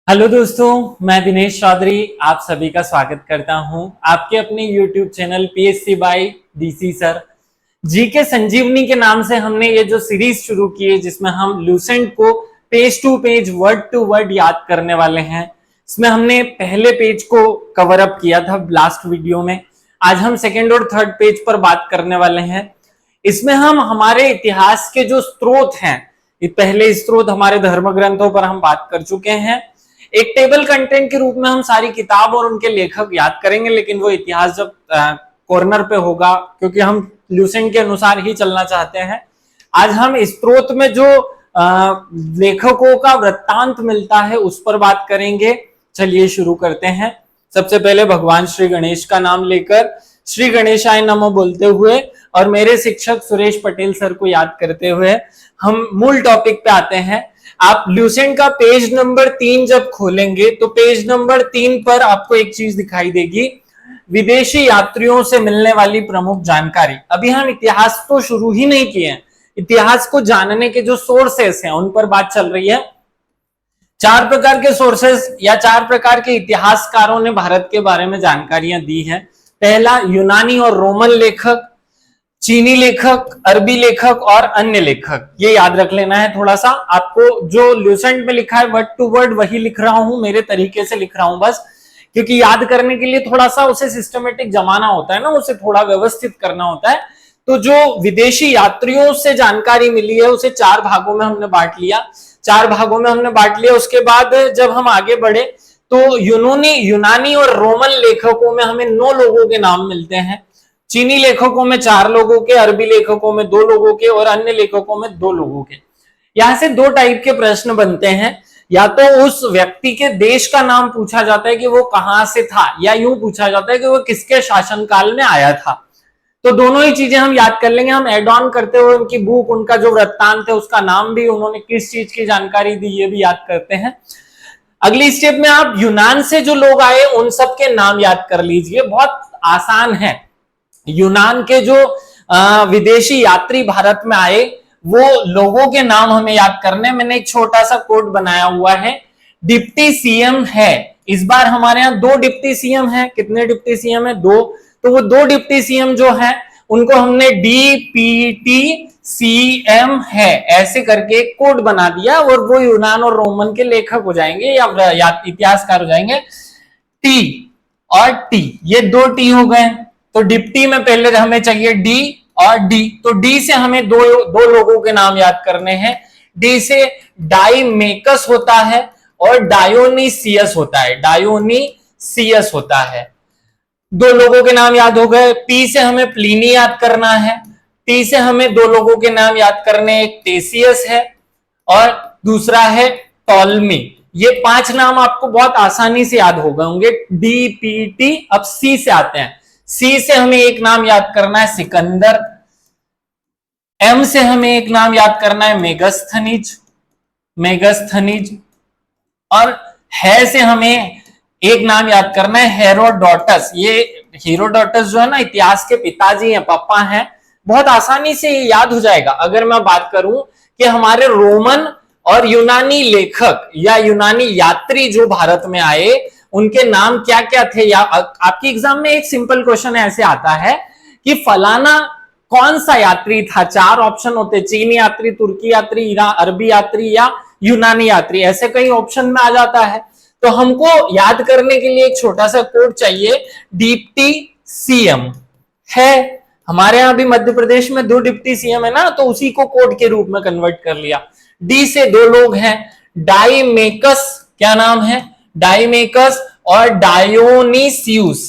Hello दोस्तों, मैं दिनेश चौधरी आप सभी का स्वागत करता हूं आपके अपने YouTube channel PSC by DC sir. GK Sanjeevani के नाम से हमने ये जो सीरीज शुरू की है जिसमें हम लूसेंट को page to page word to word याद करने वाले हैं। इसमें हमने पहले पेज को कवर अप किया था लास्ट वीडियो में। आज हम सेकेंड और थर्ड पेज पर बात करने वाले हैं। इसमें हम हमारे इतिहास के जो स्रोत हैं, पहले स्रोत हमारे धर्म ग्रंथों पर हम बात कर चुके हैं। एक टेबल कंटेंट के रूप में हम सारी किताब और उनके लेखक याद करेंगे, लेकिन वो इतिहास जब कॉर्नर पे होगा, क्योंकि हम लूसेंट के अनुसार ही चलना चाहते हैं। आज हम स्रोत में जो लेखकों का वृत्तांत मिलता है उस पर बात करेंगे। चलिए शुरू करते हैं। सबसे पहले भगवान श्री गणेश का नाम लेकर श्री गणेशाय नमः बोलते हुए और मेरे शिक्षक सुरेश पटेल सर को याद करते हुए हम मूल टॉपिक पे आते हैं। आप लूसेंट का पेज नंबर 3 जब खोलेंगे तो पेज नंबर 3 पर आपको एक चीज दिखाई देगी, विदेशी यात्रियों से मिलने वाली प्रमुख जानकारी। अभी हम इतिहास तो शुरू ही नहीं किए हैं, इतिहास को जानने के जो सोर्सेस हैं उन पर बात चल रही है। 4 प्रकार के सोर्सेस या 4 प्रकार के इतिहासकारों ने भारत के बारे में जानकारियां दी है। पहला, यूनानी और रोमन लेखक, चीनी लेखक, अरबी लेखक और अन्य लेखक। ये याद रख लेना है थोड़ा सा। आपको जो लूसेंट में लिखा है वर्ड टू वर्ड वही लिख रहा हूं, मेरे तरीके से लिख रहा हूं बस, क्योंकि याद करने के लिए थोड़ा सा उसे सिस्टमेटिक जमाना होता है ना, उसे थोड़ा व्यवस्थित करना होता है। तो जो विदेशी यात्रियों से जानकारी मिली है उसे 4 भागों में हमने बांट लिया। 4 भागों में हमने बांट लिया। उसके बाद जब हम आगे बढ़े तो यूनानी और रोमन लेखकों में हमें 9 लोगों के नाम मिलते हैं। चीनी लेखकों में 4 लोगों के, अरबी लेखकों में 2 लोगों के और अन्य लेखकों में 2 लोगों के। यहां से 2 टाइप के प्रश्न बनते हैं। या तो उस व्यक्ति के देश का नाम पूछा जाता है कि वो कहां से था, या यूं पूछा जाता है कि वो किसके शासनकाल में आया था। तो दोनों ही चीजें हम याद कर लेंगे। हम एड ऑन करते हुए उनकी बुक, उनका जो वृत्तांत है उसका नाम भी, उन्होंने किस चीज की जानकारी दी, ये भी याद करते हैं। अगली स्टेप में आप यूनान से जो लोग आए उन सब के नाम याद कर लीजिए, बहुत आसान है। यूनान के जो विदेशी यात्री भारत में आए वो लोगों के नाम हमें याद करने। मैंने एक छोटा सा कोड बनाया हुआ है। डिप्टी सीएम है, इस बार हमारे यहाँ 2 डिप्टी सीएम है। कितने डिप्टी सीएम है? 2। तो वो 2 डिप्टी सीएम जो है उनको हमने डीपीटी सीएम है ऐसे करके एक कोड बना दिया, और वो यूनान और रोमन के लेखक हो जाएंगे या इतिहासकार हो जाएंगे। टी और टी, ये 2 टी हो गए। तो डिप्टी में पहले हमें चाहिए डी और डी। तो डी से हमें दो लोगों के नाम याद करने हैं। डी से डाइमेकस होता है और डायोनीसियस होता है। डायोनीसियस होता है, 2 लोगों के नाम याद हो गए। पी से हमें प्लिनी याद करना है। टी से हमें 2 लोगों के नाम याद करने, एक टेसियस है और दूसरा है टॉलमी। ये 5 नाम आपको बहुत आसानी से याद हो गए होंगे। D P T. अब सी से आते हैं। सी से हमें एक नाम याद करना है, सिकंदर। एम से हमें एक नाम याद करना है, मेगस्थनीज। और है से हमें एक नाम याद करना है, हेरोडोटस। ये हेरोडोटस जो है ना, इतिहास के पिताजी हैं, पापा हैं। बहुत आसानी से ये याद हो जाएगा। अगर मैं बात करूं कि हमारे रोमन और यूनानी लेखक या यूनानी यात्री जो भारत में आए उनके नाम क्या क्या थे, या आपकी एग्जाम में एक सिंपल क्वेश्चन ऐसे आता है कि फलाना कौन सा यात्री था। 4 ऑप्शन होते, चीनी यात्री, तुर्की यात्री, अरबी यात्री या यूनानी यात्री, ऐसे कई ऑप्शन में आ जाता है। तो हमको याद करने के लिए एक छोटा सा कोड चाहिए। डिप्टी सीएम है हमारे यहाँ भी, मध्य प्रदेश में 2 डिप्टी सीएम है ना, तो उसी को कोड के रूप में कन्वर्ट कर लिया। डी से 2 लोग हैं, डाइमेकस, क्या नाम है, डाइमेकस और डायोनीसियस,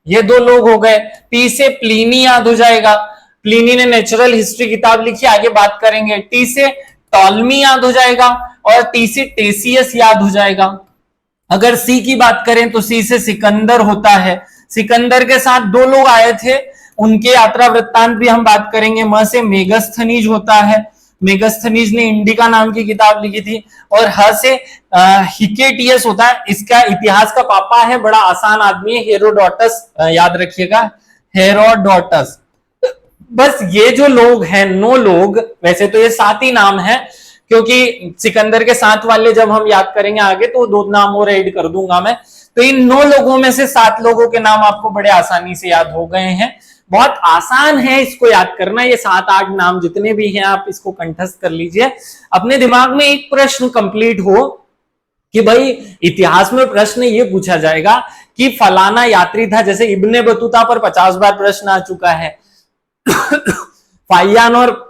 ये 2 लोग हो गए। पी से प्लिनी याद हो जाएगा, प्लिनी ने नेचुरल हिस्ट्री किताब लिखी, आगे बात करेंगे। टी से टॉलमी याद हो जाएगा और टी से टेसियस याद हो जाएगा। अगर सी की बात करें तो सी से सिकंदर होता है। सिकंदर के साथ 2 लोग आए थे, उनके यात्रा वृत्तांत भी हम बात करेंगे। म से मेगस्थनीज होता है, मेगस्थनीज ने इंडिका नाम की किताब लिखी थी। और ह से हिकेटियस होता है, इसका इतिहास का पापा है, बड़ा आसान आदमी है, हेरोडोटस, याद रखिएगा, हेरोडोटस। बस ये जो लोग हैं 9 लोग, वैसे तो ये 7 ही नाम है, क्योंकि सिकंदर के साथ वाले जब हम याद करेंगे आगे तो 2 नाम और ऐड कर दूंगा मैं। तो इन 9 लोगों में से 7 लोगों के नाम आपको बड़े आसानी से याद हो गए हैं। बहुत आसान है इसको याद करना, ये 7-8 नाम जितने भी हैं आप इसको कंठस्थ कर लीजिए। अपने दिमाग में एक प्रश्न कंप्लीट हो कि भाई इतिहास में प्रश्न ये पूछा जाएगा कि फलाना यात्री था, जैसे इब्ने बतूता पर 50 बार प्रश्न आ चुका है, फाहियान और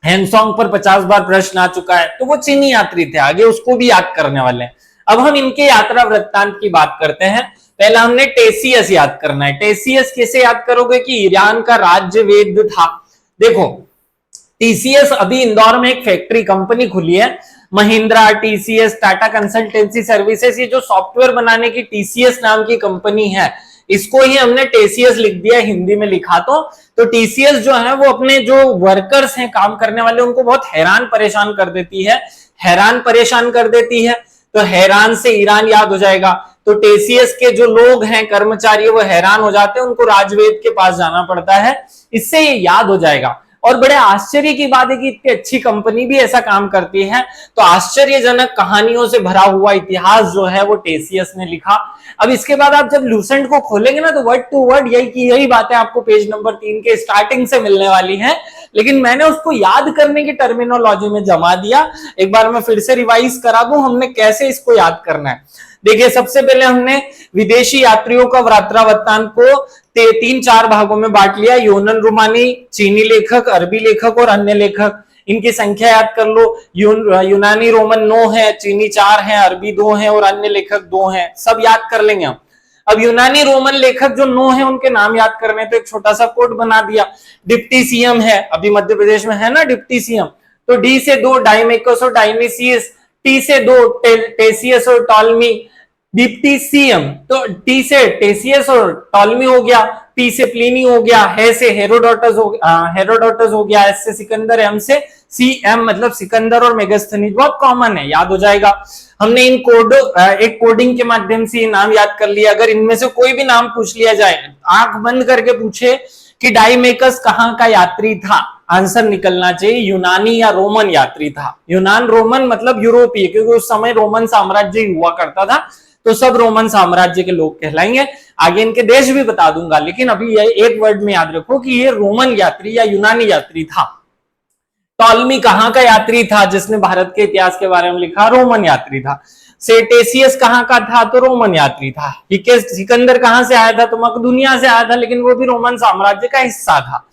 हैंगसोंग पर 50 बार प्रश्न आ चुका है, तो वो चीनी यात्री थे, आगे उसको भी याद करने वाले हैं। अब हम इनके यात्रा वृत्तांत की बात करते हैं। पहला हमने टेसियस याद करना है। टेसियस कैसे याद करोगे कि ईरान का राज्य वेद था। देखो टीसीएस अभी इंदौर में एक फैक्ट्री कंपनी खुली है, Mahindra, TCS, Tata consultancy services, ये जो सॉफ्टवेयर बनाने की टीसीएस नाम की कंपनी है, इसको ही हमने टेसीएस लिख दिया, हिंदी में लिखा तो टीसीएस जो है वो अपने जो वर्कर्स हैं, काम करने वाले, उनको बहुत हैरान परेशान कर देती है। हैरान परेशान कर देती है तो हैरान से ईरान याद हो जाएगा। तो टीसीएस के जो लोग हैं, कर्मचारी, वो हैरान हो जाते हैं, उनको राजवेद के पास जाना पड़ता है, इससे ये याद हो जाएगा। और बड़े आश्चर्य की बात है कि इतनी अच्छी कंपनी भी ऐसा काम करती है। तो आश्चर्यजनक कहानियों से भरा हुआ इतिहास जो है वो टेसियस ने लिखा। अब इसके बाद आप जब लूसेंट को खोलेंगे ना तो वर्ड टू वर्ड यही बातें आपको पेज नंबर 3 के स्टार्टिंग से मिलने वाली है, लेकिन मैंने उसको याद करने की टर्मिनोलॉजी में जमा दिया। एक बार मैं फिर से रिवाइज करा दूं हमने कैसे इसको याद करना है। देखिए सबसे पहले हमने विदेशी यात्रियों का यात्रा वृत्तांत को 3-4 भागों में बांट लिया। यूनन रूमानी, चीनी लेखक, अरबी लेखक और अन्य लेखक, इनकी संख्या याद कर लो। यूनानी रोमन 9 है, चीनी 4 है, अरबी 2 है और अन्य लेखक 2 हैं, सब याद कर लेंगे हम। अब यूनानी रोमन लेखक जो 9 है उनके नाम याद करने, तो एक छोटा सा कोड बना दिया। डिप्टी सीएम है, अभी मध्य प्रदेश में है ना डिप्टी सीएम, तो डी से 2 डाइमेकस और डायनीसियस, टी से 2 टेसियस और टॉलमी, डिप्टी सीएम, तो टी से टेसियस और टॉलमी हो गया, पी से प्लिनी हो गया, है से हेरोडोटस हो गया, एस से सिकंदर, एम से सीएम मतलब सिकंदर और मेगास्थनीज, बहुत कॉमन है, याद हो जाएगा। हमने इन एक कोडिंग के माध्यम से नाम याद कर लिया। अगर इनमें से कोई भी नाम पूछ लिया जाए, आंख बंद करके पूछे कि डाइमेकस कहां का यात्री था, आंसर निकलना चाहिए यूनानी या रोमन यात्री था। यूनान रोमन मतलब यूरोपीय, क्योंकि उस समय रोमन साम्राज्य हुआ करता था, तो सब रोमन साम्राज्य के लोग कहलाएंगे। आगे इनके देश भी बता दूंगा, लेकिन अभी ये एक वर्ड में याद रखो कि ये रोमन यात्री या यूनानी यात्री था। टॉलमी कहां का यात्री था, जिसने भारत के इतिहास के बारे में लिखा, रोमन यात्री था। सेटेसियस कहां का था, तो रोमन यात्री था। ठीक है, सिकंदर कहां से आया था, तो मकदूनिया से आया था, लेकिन वो भी रोमन साम्राज्य का हिस्सा था।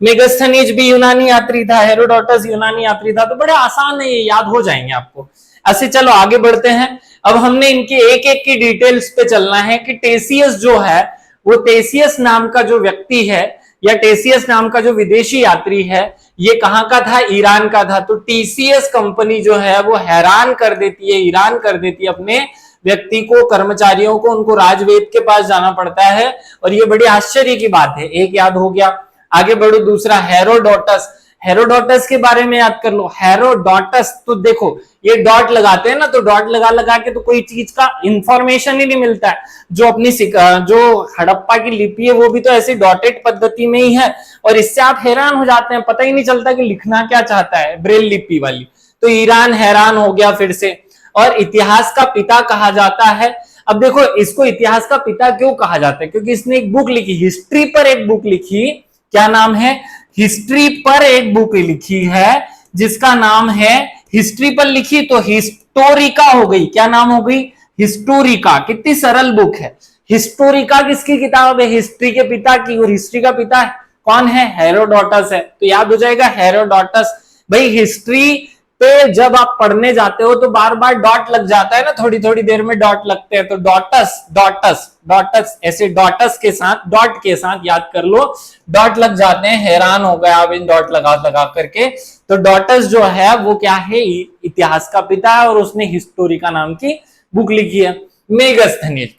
मेगास्थनीज भी यूनानी यात्री था, हेरोडोटस यूनानी यात्री था। तो बड़े आसान है, ये याद हो जाएंगे आपको। ऐसे चलो आगे बढ़ते हैं। अब हमने इनके एक एक की डिटेल्स पे चलना है कि टेसियस जो है, वो टेसियस नाम का जो व्यक्ति है या टेसियस नाम का जो विदेशी यात्री है, ये कहां का था, ईरान का था। तो टीसीएस कंपनी जो है वो हैरान कर देती है, ईरान कर देती है अपने व्यक्ति को, कर्मचारियों को, उनको राजवेद के पास जाना पड़ता है। और ये बड़ी आश्चर्य की बात है। एक याद हो गया, आगे बढ़ो। दूसरा हेरोडोटस, हेरोडोटस के बारे में याद कर लो। हेरोडोटस, तो देखो ये डॉट लगाते हैं ना, तो डॉट लगा लगा के तो कोई चीज का इंफॉर्मेशन ही नहीं मिलता है। जो अपनी जो हड़प्पा की लिपि है वो भी तो ऐसी डॉटेड पद्धति में ही है, और इससे आप हैरान हो जाते हैं, पता ही नहीं चलता कि लिखना क्या चाहता है, ब्रेल लिपि वाली। तो ईरान हैरान हो गया फिर से। और इतिहास का पिता कहा जाता है। अब देखो इसको इतिहास का पिता क्यों कहा जाता है, क्योंकि इसने एक बुक लिखी, हिस्ट्री पर एक बुक लिखी। क्या नाम है, हिस्ट्री पर एक बुक लिखी है जिसका नाम है, हिस्ट्री पर लिखी तो हिस्टोरिका हो गई। क्या नाम हो गई, हिस्टोरिका। कितनी सरल बुक है। हिस्टोरिका किसकी किताब है, हिस्ट्री के पिता की। और हिस्ट्री का पिता कौन है, हेरोडोटस है। तो याद हो जाएगा हेरोडोटस। भाई हिस्ट्री पे जब आप पढ़ने जाते हो तो बार बार डॉट लग जाता है ना, थोड़ी थोड़ी देर में डॉट लगते हैं। तो डॉटस डॉटस डॉटस, ऐसे डॉटस के साथ, डॉट के साथ याद कर लो, डॉट लग जाते हैं। हैरान हो गए आप इन डॉट लगा लगा करके। तो डॉटस जो है वो क्या है, इतिहास का पिता है, और उसने हिस्टोरिका नाम की बुक लिखी है। मेगास्थनीज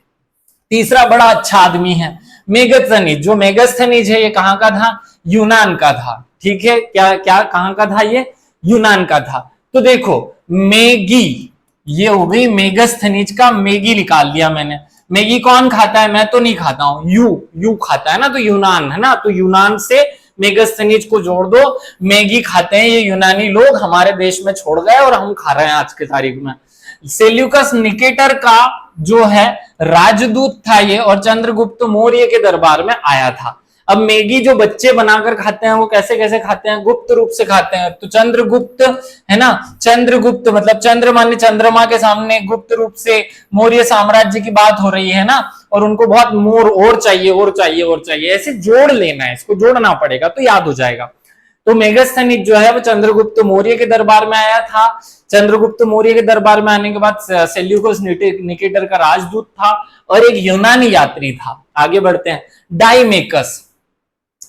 तीसरा बड़ा अच्छा आदमी है। मेगास्थनीज, जो मेगास्थनीज है ये कहां का था, यूनान का था। ठीक है, क्या क्या कहां का था, ये यूनान का था। तो देखो मैगी, ये हो गई मेगास्थनीज का, मैगी निकाल दिया मैंने। मैगी कौन खाता है, मैं तो नहीं खाता हूं, यू खाता है ना, तो यूनान है ना, तो यूनान से मेगास्थनीज को जोड़ दो, मैगी खाते हैं ये यूनानी लोग, हमारे देश में छोड़ गए और हम खा रहे हैं आज की तारीख में। सेल्यूकस निकेटर का जो है राजदूत था ये, और चंद्रगुप्त मौर्य के दरबार में आया था। अब मैगी जो बच्चे बनाकर खाते हैं वो कैसे कैसे खाते हैं, गुप्त रूप से खाते हैं। तो चंद्रगुप्त है ना, चंद्रगुप्त मतलब चंद्र माने चंद्रमा के सामने गुप्त रूप से मौर्य साम्राज्य की बात हो रही है ना, और उनको बहुत मोर और चाहिए और चाहिए और चाहिए, ऐसे जोड़ लेना है, इसको जोड़ना पड़ेगा तो याद हो जाएगा। तो मेगास्थनीज जो है वो चंद्रगुप्त मौर्य के दरबार में आया था। चंद्रगुप्त मौर्य के दरबार में आने के बाद सेल्यूकस निकेटर का राजदूत था और एक यूनानी यात्री था। आगे बढ़ते हैं। डाईमेकस,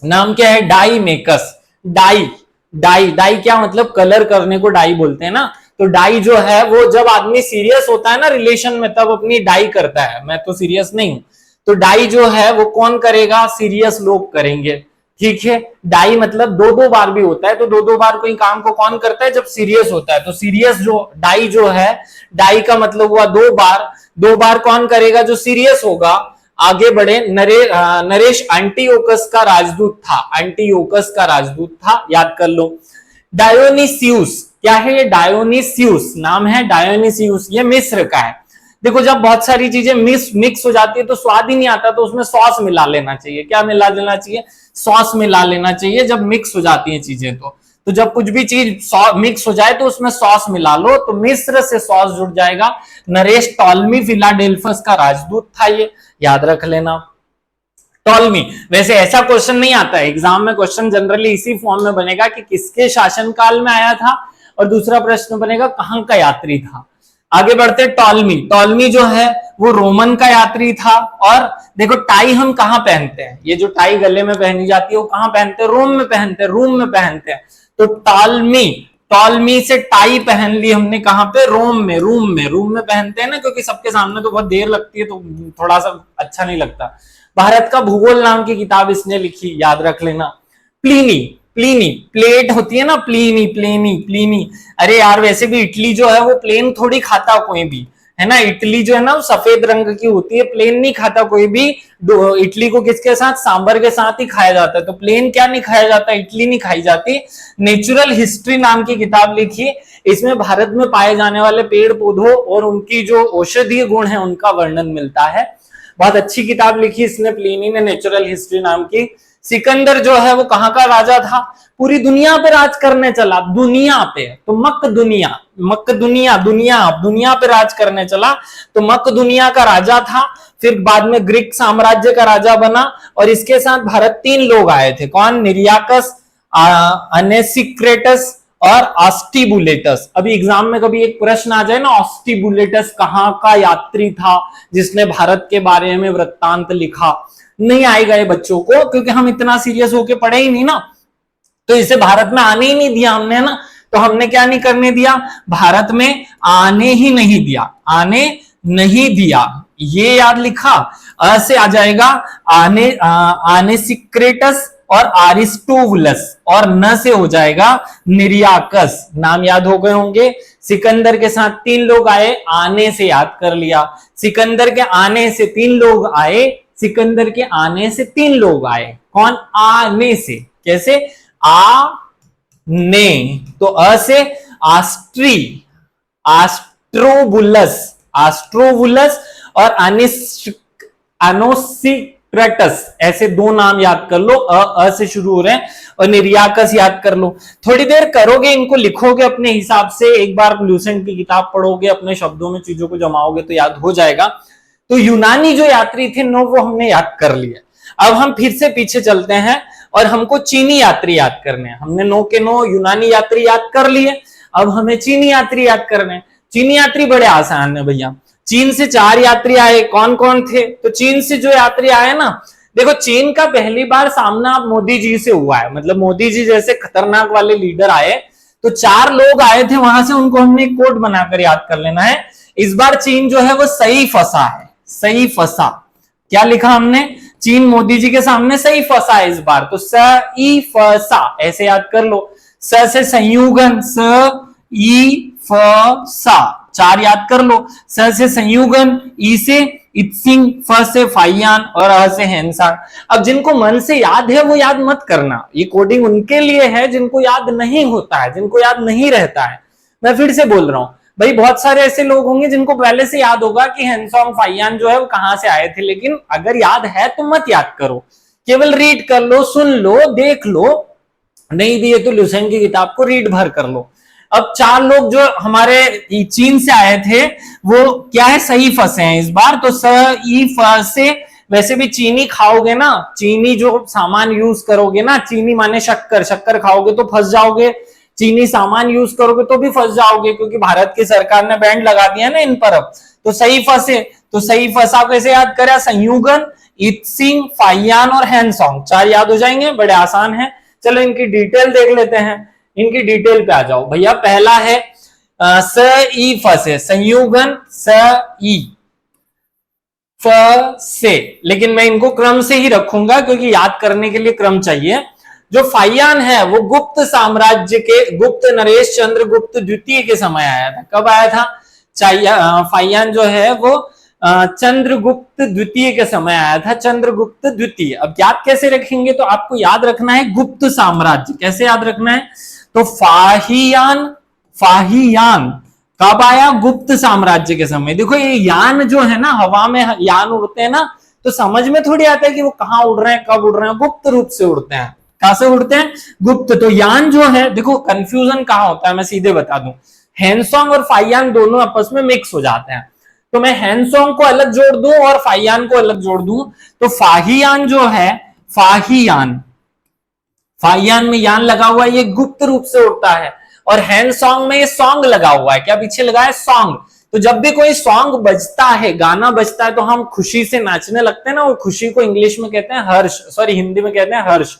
नाम क्या है, डाईमेकस। डाई डाई डाई क्या मतलब, कलर करने को डाई बोलते हैं ना। तो डाई जो है वो जब आदमी सीरियस होता है ना रिलेशन में, तब अपनी डाई करता है। मैं तो सीरियस नहीं हूं, तो डाई जो है वो कौन करेगा, सीरियस लोग करेंगे, ठीक है। डाई मतलब दो दो बार भी होता है, तो दो दो बार कोई काम को कौन करता है, जब सीरियस होता है। तो सीरियस जो डाई जो है, डाई का मतलब हुआ दो बार, दो बार कौन करेगा, जो सीरियस होगा। आगे बढ़े। नरेश एंटियोकस का राजदूत था, एंटियोकस का राजदूत था, याद कर लो। डायोनिसियुस, क्या है ये, डायोनिसियुस नाम है, डायोनिसियुस, ये मिस्र का है। देखो जब बहुत सारी चीजें मिक्स हो जाती है तो स्वाद ही नहीं आता, तो उसमें सॉस मिला लेना चाहिए। क्या मिला लेना चाहिए, सॉस मिला लेना चाहिए जब मिक्स हो जाती है चीजें। तो जब कुछ भी चीज मिक्स हो जाए तो उसमें सॉस मिला लो, तो मिस्र से सॉस जुड़ जाएगा। नरेश टॉलमी फिलाडेल्फस का राजदूत था ये, याद रख लेना। टॉलमी, वैसे ऐसा क्वेश्चन नहीं आता है एग्जाम में, क्वेश्चन जनरली इसी फॉर्म में बनेगा कि किसके शासनकाल में आया था, और दूसरा प्रश्न बनेगा कहां का यात्री था। आगे बढ़ते। टॉलमी, टॉलमी जो है वो रोमन का यात्री था। और देखो टाई हम कहां पहनते हैं, ये जो टाई गले में पहनी जाती है वो कहां पहनते हैं, रोम में पहनते हैं, रूम में पहनते हैं। तो टॉलमी, टॉलमी से टाई पहन ली हमने, कहां पे, रोम में, रूम में पहनते हैं ना, क्योंकि सबके सामने तो बहुत देर लगती है तो थोड़ा सा अच्छा नहीं लगता। भारत का भूगोल नाम की किताब इसने लिखी, याद रख लेना। प्लीनी, प्लीनी प्लेट होती है ना, प्लीनी प्लेनी प्लीनी, अरे यार वैसे भी इटली जो है वो प्लेन थोड़ी खाता कोई भी, है ना। इटली जो है ना वो सफेद रंग की होती है, प्लेन नहीं खाता कोई भी। इटली को किसके साथ, सांबर के साथ ही खाया जाता है। तो प्लेन क्या नहीं खाया जाता, इटली नहीं खाई जाती। नेचुरल हिस्ट्री नाम की किताब लिखी, इसमें भारत में पाए जाने वाले पेड़ पौधों और उनकी जो औषधीय गुण है उनका वर्णन मिलता है। बहुत अच्छी किताब लिखी इसने, प्लीनी ने, नेचुरल हिस्ट्री नाम की। सिकंदर जो है वो कहां का राजा था, पूरी दुनिया पे राज करने चला, दुनिया पे। तो मक दुनिया, मक दुनिया, दुनिया पे राज करने चला, तो मक दुनिया का राजा था। फिर बाद में ग्रीक साम्राज्य का राजा बना, और इसके साथ भारत 3 लोग आए थे। कौन, निरियाकस, अनेसिक्रेटस और ऑस्टिबुलेटस। अभी एग्जाम में कभी एक प्रश्न आ जाए ना, ऑस्टिबुलेटस कहां का यात्री था जिसने भारत के बारे में वृत्तांत लिखा, नहीं आएगा ये बच्चों को, क्योंकि हम इतना सीरियस होके पढ़े ही नहीं ना, तो इसे भारत में आने ही नहीं दिया हमने ना। तो हमने क्या नहीं करने दिया, भारत में आने ही नहीं दिया, आने नहीं दिया, ये याद लिखा। अ से आ जाएगा आनेसिक्रेटस और आरिस्टोबुलस, और न से हो जाएगा निरियाकस। नाम याद हो गए होंगे। सिकंदर के साथ 3 लोग आए, आने से याद कर लिया। सिकंदर के आने से 3 लोग आए, सिकंदर के आने से 3 लोग आए। कौन, आने से, कैसे, आ ने, तो अ से आस्ट्रोबुलस, आस्ट्रोबुलस और अनोसिक्रेटस, ऐसे 2 नाम याद कर लो, अ से शुरू हो रहे हैं। और निरियाकस याद कर लो। थोड़ी देर करोगे, इनको लिखोगे अपने हिसाब से, एक बार लूसेंट की किताब पढ़ोगे, अपने शब्दों में चीजों को जमाओगे तो याद हो जाएगा। तो यूनानी जो यात्री थे 9 वो हमने याद कर लिए। अब हम फिर से पीछे चलते हैं और हमको चीनी यात्री याद करने हैं। हमने 9 के 9 यूनानी यात्री याद कर लिए, अब हमें चीनी यात्री याद करने हैं। चीनी यात्री बड़े आसान है भैया। चीन से 4 यात्री आए, कौन कौन थे, तो चीन से जो यात्री आए ना, देखो चीन का पहली बार सामना अब मोदी जी से हुआ है, मतलब मोदी जी जैसे खतरनाक वाले लीडर आए, तो 4 लोग आए थे वहां से, उनको हमने कोड बनाकर याद कर लेना है। इस बार चीन जो है वो सही फंसा है, सही फंसा। क्या लिखा हमने, चीन मोदी जी के सामने सही फंसा है इस बार, तो सही फंसा ऐसे याद कर लो। स से संयुगन, स ई फ सा, 4 याद कर लो। स से संयुगन, ई से इत्सिंग, फ से फाइयान और अ से हैंसांग। अब जिनको मन से याद है वो याद मत करना, ये कोडिंग उनके लिए है जिनको याद नहीं होता है, जिनको याद नहीं रहता है। मैं फिर से बोल रहा हूं भाई, बहुत सारे ऐसे लोग होंगे जिनको पहले से याद होगा कि हैंसोंग फाइयान जो है वो कहां से आए थे, लेकिन अगर याद है तो मत याद करो, केवल रीड कर लो, सुन लो, देख लो, नहीं भी है तो ल्यूसेंट की किताब को रीड भर कर लो। अब 4 लोग जो हमारे चीन से आए थे वो क्या है, सही फंसे हैं इस बार। तो स ई फ से, वैसे भी चीनी खाओगे ना, चीनी जो सामान यूज करोगे ना, चीनी माने शक्कर, शक्कर खाओगे तो फंस जाओगे, चीनी सामान यूज करोगे तो भी फंस जाओगे, क्योंकि भारत की सरकार ने बैंड लगा दिया ना इन पर। अब तो सही फंसे, तो सही फंसा कैसे याद करें, संयुगन, इत्सिंग, फाइयान और हैंसोंग, 4 याद हो जाएंगे, बड़े आसान है। चलो इनकी डिटेल देख लेते हैं, इनकी डिटेल पे आ जाओ भैया। पहला है स ई फ से, संयुगन स ई फ से, लेकिन मैं इनको क्रम से ही रखूंगा क्योंकि याद करने के लिए क्रम चाहिए। जो फाइयान है वो गुप्त साम्राज्य के गुप्त नरेश चंद्र गुप्त द्वितीय के समय आया था। कब आया था? फाइयान जो है वो चंद्रगुप्त द्वितीय के समय आया था, चंद्रगुप्त द्वितीय। अब याद कैसे रखेंगे, तो आपको याद रखना है गुप्त साम्राज्य। कैसे याद रखना है, तो फाहियान, फाहियान कब आया? गुप्त साम्राज्य के समय। देखो ये यान जो है ना, हवा में यान उड़ते हैं ना, तो समझ में थोड़ी आता है कि वो कहां उड़ रहे हैं, कब उड़ रहे हैं, गुप्त रूप से उड़ते हैं। कहां से उड़ते हैं? गुप्त। तो यान जो है, देखो कंफ्यूजन कहां होता है, मैं सीधे बता दूं, हैंसोंग और फाइयान दोनों आपस में मिक्स हो जाते हैं। तो मैं हैंसोंग को अलग जोड़ दूं और फाइयान को अलग जोड़ दूं, तो फाहियान जो है, फाहियान, फाइयान में यान लगा हुआ है, ये गुप्त रूप से उड़ता है। और हैंसोंग में ये सॉन्ग लगा हुआ है, क्या पीछे लगा है? सॉन्ग। तो जब भी कोई सॉन्ग बजता है, गाना बजता है, तो हम खुशी से नाचने लगते हैं ना, वो खुशी को इंग्लिश में कहते हैं हर्ष, सॉरी हिंदी में कहते हैं हर्ष।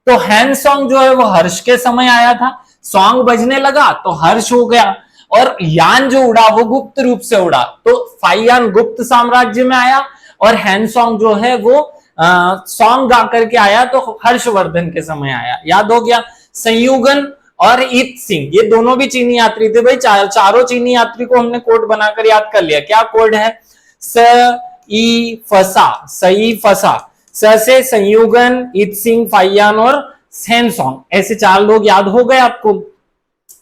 तो हैंसोंग जो है वो हर्ष के समय आया था, सॉन्ग बजने लगा तो हर्ष हो गया, और यान जो उड़ा वो गुप्त रूप से उड़ा, तो फाइयान गुप्त साम्राज्य में आया, और हैंसोंग जो है वो सॉन्ग गा करके आया, तो हर्षवर्धन के समय आया। याद हो गया? संयुगन और इत्सिंग ये दोनों भी चीनी यात्री थे भाई, चारों चीनी यात्री को हमने कोड बनाकर याद कर लिया। क्या कोड है? स ई फसा, सई फसा, स से संयुगन, इत्सिंग, फाइयान और हैंसोंग, ऐसे 4 लोग याद हो गए आपको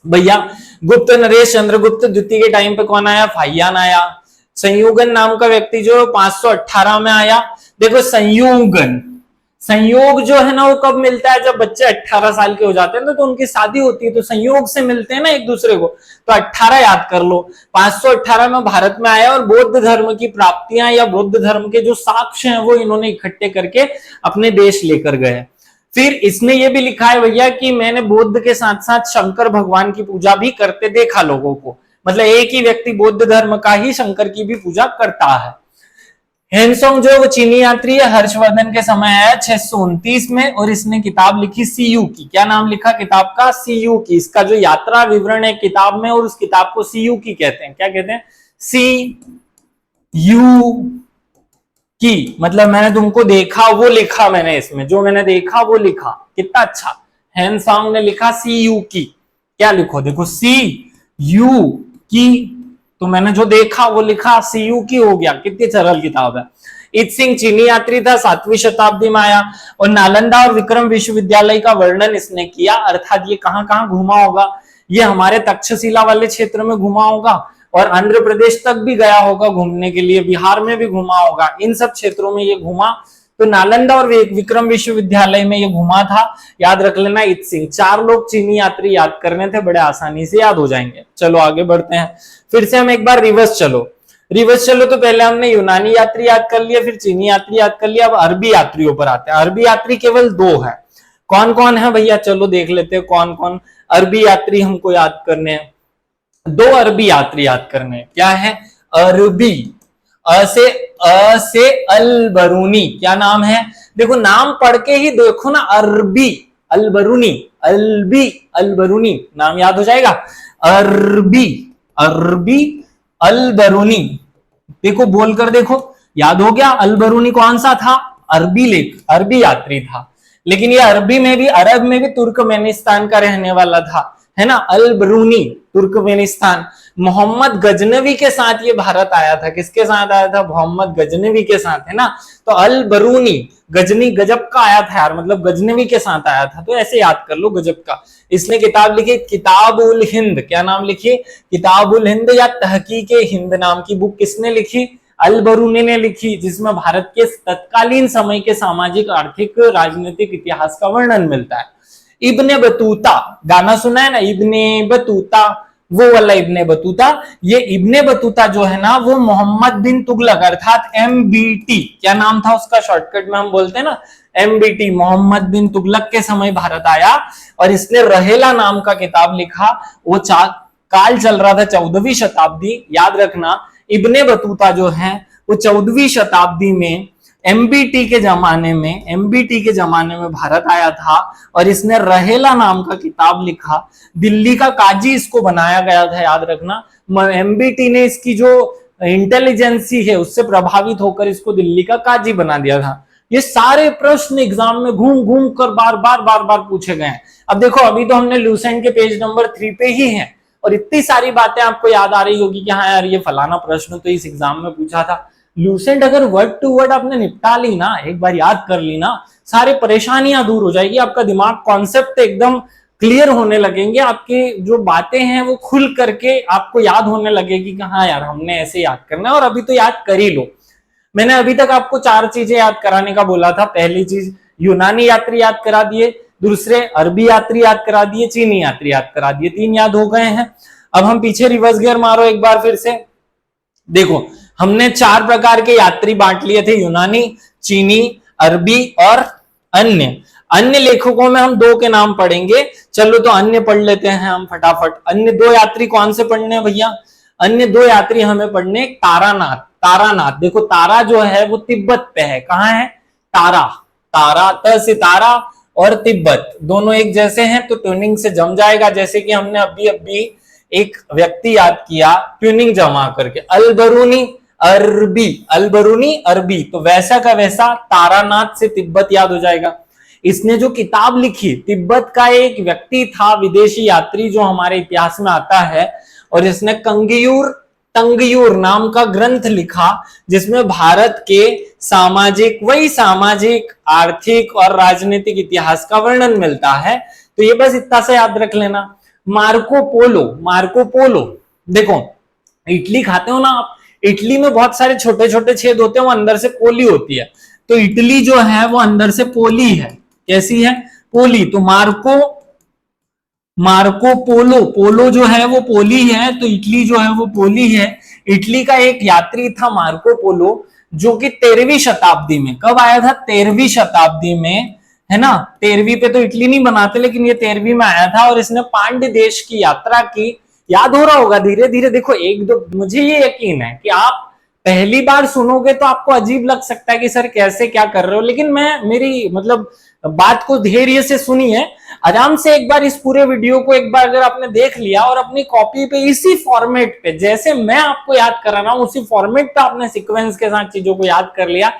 भैया। गुप्त नरेश चंद्रगुप्त द्वितीय के टाइम पे कौन आया? फाइयान आया। संयुगन नाम का व्यक्ति जो 518 में आया। देखो संयुगन, संयोग जो है ना वो कब मिलता है? जब बच्चे 18 साल के हो जाते हैं ना, तो उनकी शादी होती है, तो संयोग से मिलते हैं ना एक दूसरे को, तो 18 याद कर लो। 518 में भारत में आया, और बौद्ध धर्म की प्राप्तियां या बौद्ध धर्म के जो साक्ष्य हैं वो इन्होंने इकट्ठे करके अपने देश लेकर गए। फिर इसने ये भी लिखा है भैया कि मैंने बौद्ध के साथ साथ शंकर भगवान की पूजा भी करते देखा लोगों को, मतलब एक ही व्यक्ति बौद्ध धर्म का ही शंकर की भी पूजा करता है। हैंसोंग जो वो चीनी यात्री है, हर्षवर्धन के समय आया 629 में, और इसने किताब लिखी सीयू की। क्या नाम लिखा किताब का? सीयू की। इसका जो यात्रा विवरण है किताब में, और उस किताब को सीयू की कहते हैं। क्या कहते हैं? सी यू की, मतलब मैंने तुमको देखा वो लिखा, मैंने इसमें जो मैंने देखा वो लिखा। कितना अच्छा, हैंसोंग ने लिखा सी यू की। क्या लिखो, देखो सी यू की, तो मैंने जो देखा वो लिखा, सी यू की हो गया। कितनी सरल किताब है। इत्सिंग चीनी यात्री था, 7वीं शताब्दी में आया, और नालंदा और विक्रम विश्वविद्यालय का वर्णन इसने किया, अर्थात ये कहां कहां घूमा होगा, ये हमारे तक्षशिला वाले क्षेत्र में घूमा होगा, और आंध्र प्रदेश तक भी गया होगा घूमने के लिए, बिहार में भी घूमा होगा, इन सब क्षेत्रों में ये घूमा। तो नालंदा और विक्रम विश्वविद्यालय में ये घूमा था। याद रख लेना इत्सिंग। 4 लोग चीनी यात्री याद करने थे, बड़े आसानी से याद हो जाएंगे। चलो आगे बढ़ते हैं, फिर से हम एक बार रिवर्स चलो, रिवर्स चलो। तो पहले हमने यूनानी यात्री याद कर लिया, फिर चीनी यात्री याद कर लिया, अब अरबी यात्रियों पर आते हैं। अरबी यात्री केवल 2 है। कौन कौन है भैया? चलो देख लेते हैं कौन कौन अरबी यात्री हमको याद करने हैं। 2 अरबी यात्री याद करने हैं। क्या है? अरबी, अ से अल बरूनी। क्या नाम है? देखो नाम पढ़ के ही देखो ना, अरबी अल बरूनी, अल्बी अल बरूनी, नाम याद हो जाएगा। अरबी, अरबी अल बरूनी, देखो बोलकर देखो, याद हो गया। अल बरूनी कौन सा था? अरबी लेख, अरबी यात्री था। लेकिन ये अरबी में भी, अरब में भी तुर्कमेनिस्तान का रहने वाला था, है ना। अल बरूनी तुर्कमेनिस्तान, मोहम्मद गजनवी के साथ ये भारत आया था। किसके साथ आया था? मोहम्मद गजनवी के साथ, है ना। तो अल बरूनी, गजनी गजब का आया था यार, मतलब गजनवी के साथ आया था, तो ऐसे याद कर लो गजब का। इसने किताब लिखी किताब उल हिंद। क्या नाम लिखी? किताब उल हिंद या तहकीक हिंद नाम की बुक किसने लिखी? अल बरूनी ने लिखी, जिसमें भारत के तत्कालीन समय के सामाजिक, आर्थिक, राजनीतिक इतिहास का वर्णन मिलता है। इब्ने बतूता, गाना सुना है ना, इब्ने बतूता, वो वाला इब्ने बतूता। ये इब्ने बतूता जो है ना, वो मोहम्मद बिन तुगलक अर्थात MBT, क्या नाम था उसका, शॉर्टकट में हम बोलते हैं ना MBT, मोहम्मद बिन तुगलक के समय भारत आया और इसने रहेला नाम का किताब लिखा। वो काल चल रहा था 14वीं शताब्दी। याद रखना, इब्ने बतूता जो है वो 14वीं शताब्दी में MBT के जमाने में भारत आया था और इसने रहेला नाम का किताब लिखा। दिल्ली का काजी इसको बनाया गया था, याद रखना। MBT ने इसकी जो इंटेलिजेंसी है उससे प्रभावित होकर इसको दिल्ली का काजी बना दिया था। ये सारे प्रश्न एग्जाम में घूम घूम कर बार बार पूछे गए हैं। अब देखो, अभी तो हमने लूसेंट के पेज नंबर 3 पे ही है और इतनी सारी बातें आपको याद आ रही होगी कि हाँ यार, ये फलाना प्रश्न तो इस एग्जाम में पूछा था। लूसेंट अगर वर्ड टू वर्ड आपने निपटा ली ना, एक बार याद कर ली ना, सारी परेशानियां दूर हो जाएगी। आपका दिमाग कॉन्सेप्ट एकदम क्लियर होने लगेंगे, आपकी जो बातें हैं वो खुल करके आपको याद होने लगेगी कि हाँ यार, हमने ऐसे याद करना है। और अभी तो याद कर ही लो। मैंने अभी तक आपको 4 चीजें याद कराने का बोला था। पहली चीज, यूनानी यात्री याद करा दिए, दूसरे अरबी यात्री याद करा दिए, चीनी यात्री याद करा दिए, 3 याद हो गए हैं। अब हम पीछे रिवर्स गियर मारो एक बार फिर से। देखो, हमने 4 प्रकार के यात्री बांट लिए थे, यूनानी, चीनी, अरबी और अन्य लेखकों में हम 2 के नाम पढ़ेंगे। चलो तो अन्य पढ़ लेते हैं हम फटाफट। अन्य 2 यात्री कौन से पढ़ने हैं भैया? अन्य 2 यात्री हमें पढ़ने तारानाथ। देखो, तारा जो है वो तिब्बत पे है। कहाँ है? तारा त सितारा और तिब्बत दोनों एक जैसे हैं तो ट्यूनिंग से जम जाएगा। जैसे कि हमने अभी एक व्यक्ति याद किया ट्यूनिंग जमा करके, अलबरूनी अरबी, तो वैसा का वैसा तारानाथ से तिब्बत याद हो जाएगा। इसने जो किताब लिखी, तिब्बत का एक व्यक्ति था, विदेशी यात्री, जो हमारे इतिहास में आता है, और इसने तंगयूर नाम का ग्रंथ लिखा, जिसमें भारत के सामाजिक, आर्थिक और राजनीतिक इतिहास का वर्णन मिलता है। तो ये बस इतना सा याद रख लेना। मार्को पोलो, देखो, इडली खाते हो ना आप, इडली में बहुत सारे छोटे छोटे छेद होते हैं, वो अंदर से पोली होती है। तो इडली जो है वो अंदर से पोली है। कैसी है? पोली। तो मार्को पोलो जो है वो पोली है, तो इटली जो है वो पोली है। इटली का एक यात्री था मार्को पोलो, जो कि 13वीं शताब्दी में, कब आया था? 13वीं शताब्दी में, है ना। 13वीं पे तो इटली नहीं बनाते, लेकिन ये 13वीं में आया था और इसने पांड्य देश की यात्रा की। याद हो रहा होगा धीरे धीरे। देखो, मुझे ये यकीन है कि आप पहली बार सुनोगे तो आपको अजीब लग सकता है कि सर कैसे क्या कर रहे हो, लेकिन मेरी मतलब बात को धैर्य से सुनिए, आराम से एक बार इस पूरे वीडियो को एक बार अगर आपने देख लिया और अपनी कॉपी पे इसी फॉर्मेट पे, जैसे मैं आपको याद करा रहा हूं उसी फॉर्मेट पे आपने सीक्वेंस के साथ चीजों को याद कर लिया,